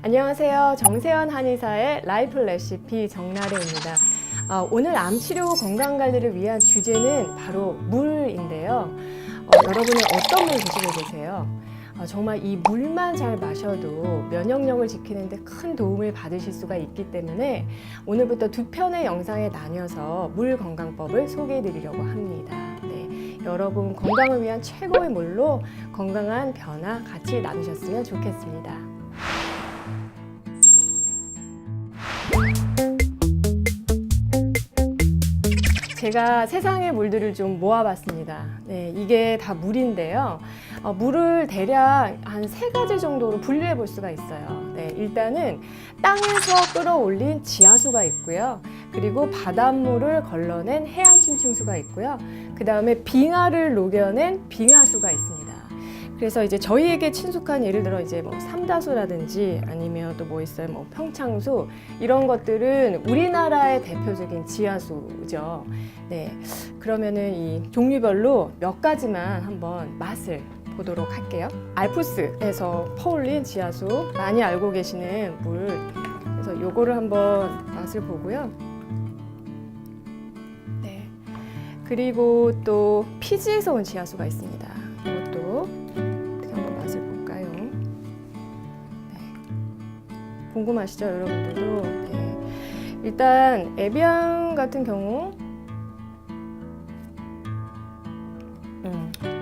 안녕하세요. 정세현 한의사의 라이프 레시피 정나래입니다. 오늘 암치료 건강관리를 위한 주제는 바로 물인데요. 여러분은 어떤 물 드시고 계세요? 정말 이 물만 잘 마셔도 면역력을 지키는 데 큰 도움을 받으실 수가 있기 때문에 오늘부터 두 편의 영상에 나뉘어서 물 건강법을 소개해 드리려고 합니다. 네, 여러분 건강을 위한 최고의 물로 건강한 변화 같이 나누셨으면 좋겠습니다. 제가 세상의 물들을 좀 모아봤습니다. 네, 이게 다 물인데요. 물을 대략 한 3가지 정도로 분류해 볼 수가 있어요. 네, 일단은 땅에서 끌어올린 지하수가 있고요. 그리고 바닷물을 걸러낸 해양심층수가 있고요. 그 다음에 빙하를 녹여낸 빙하수가 있습니다. 그래서 이제 저희에게 친숙한 예를 들어 이제 뭐 삼다수라든지 아니면 또 뭐 있어요, 뭐 평창수 이런 것들은 우리나라의 대표적인 지하수죠. 네, 그러면은 이 종류별로 몇 가지만 한번 맛을 보도록 할게요. 알프스에서 퍼올린 지하수 많이 알고 계시는 물. 그래서 요거를 한번 맛을 보고요. 네, 그리고 또 피지에서 온 지하수가 있습니다. 이것도 궁금하시죠, 여러분들도? 네. 일단 에비앙 같은 경우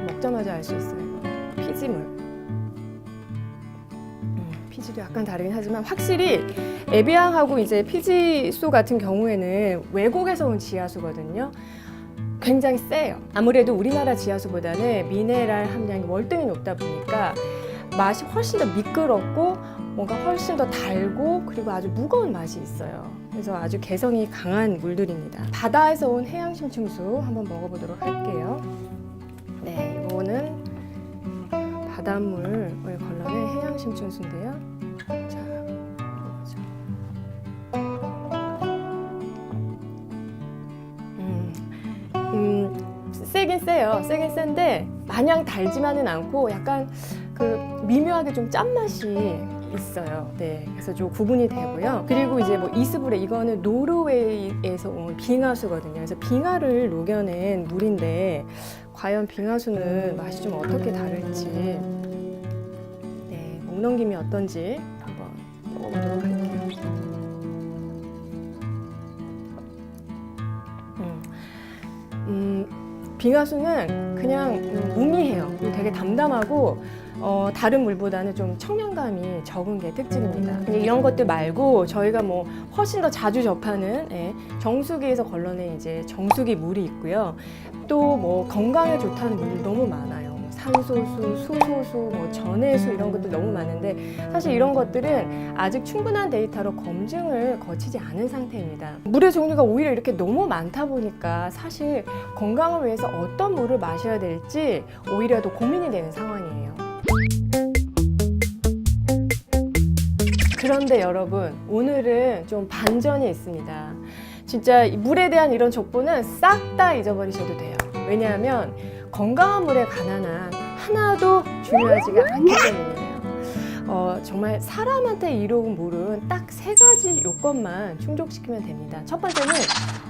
먹자마자 알 수 있어요. 피지물. 피지도 약간 다르긴 하지만 확실히 에비앙하고 이제 피지수 같은 경우에는 외국에서 온 지하수거든요. 굉장히 세요. 아무래도 우리나라 지하수보다는 미네랄 함량이 월등히 높다 보니까 맛이 훨씬 더 미끄럽고 뭔가 훨씬 더 달고 그리고 아주 무거운 맛이 있어요. 그래서 아주 개성이 강한 물들입니다. 바다에서 온 해양심층수 한번 먹어보도록 할게요. 네, 이거는 바닷물을 걸러낸 해양심층수인데요. 자, 세긴 세요. 세긴 센데 마냥 달지만은 않고 약간 그 미묘하게 좀 짠맛이 있어요. 네, 그래서 좀 구분이 되고요. 그리고 이제 뭐 이스브레 이거는 노르웨이에서 온 빙하수거든요. 그래서 빙하를 녹여낸 물인데 과연 빙하수는 맛이 좀 어떻게 다를지, 네, 목넘김이 어떤지 한번 먹어보도록 할게요. 빙하수는 그냥 무미해요. 되게 담담하고 다른 물보다는 좀 청량감이 적은 게 특징입니다. 이런 것들 말고 저희가 뭐 훨씬 더 자주 접하는 정수기에서 걸러낸 이제 정수기 물이 있고요. 또 뭐 건강에 좋다는 물이 너무 많아요. 산소수, 수소수, 뭐 전해수 이런 것들 너무 많은데 사실 이런 것들은 아직 충분한 데이터로 검증을 거치지 않은 상태입니다. 물의 종류가 오히려 이렇게 너무 많다 보니까 사실 건강을 위해서 어떤 물을 마셔야 될지 오히려 더 고민이 되는 상황이에요. 그런데 여러분, 오늘은 좀 반전이 있습니다. 진짜 물에 대한 이런 족보는 싹 다 잊어버리셔도 돼요. 왜냐하면 건강한 물에 관한 한 하나도 중요하지가 않기 때문이에요. 정말 사람한테 이로운 물은 딱 3가지 요건만 충족시키면 됩니다. 첫 번째는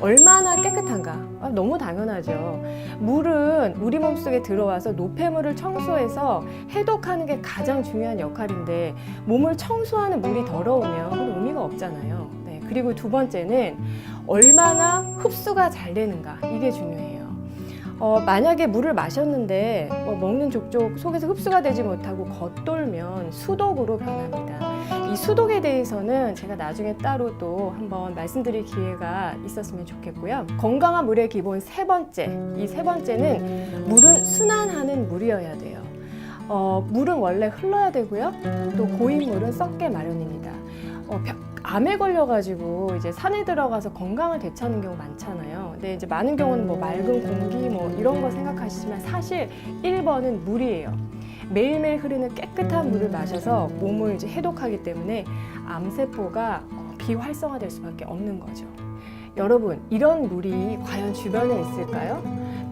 얼마나 깨끗한가. 너무 당연하죠. 물은 우리 몸속에 들어와서 노폐물을 청소해서 해독하는 게 가장 중요한 역할인데 몸을 청소하는 물이 더러우면 그건 의미가 없잖아요. 네, 그리고 두 번째는 얼마나 흡수가 잘 되는가. 이게 중요해요. 만약에 물을 마셨는데 먹는 족족 속에서 흡수가 되지 못하고 겉돌면 수독으로 변합니다. 이 수독에 대해서는 제가 나중에 따로 또 한번 말씀드릴 기회가 있었으면 좋겠고요. 건강한 물의 기본 3번째, 이 3번째는 물은 순환하는 물이어야 돼요. 물은 원래 흘러야 되고요. 또 고인물은 썩게 마련입니다. 암에 걸려가지고 이제 산에 들어가서 건강을 되찾는 경우 많잖아요. 근데 이제 많은 경우는 뭐 맑은 공기 뭐 이런 거 생각하시지만 사실 1번은 물이에요. 매일매일 흐르는 깨끗한 물을 마셔서 몸을 이제 해독하기 때문에 암세포가 비활성화될 수밖에 없는 거죠. 여러분, 이런 물이 과연 주변에 있을까요?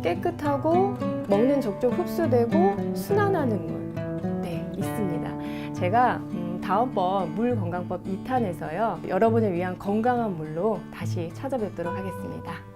깨끗하고 먹는 족족 흡수되고 순환하는 물. 네, 있습니다. 제가 다음번 물 건강법 2탄에서요. 여러분을 위한 건강한 물로 다시 찾아뵙도록 하겠습니다.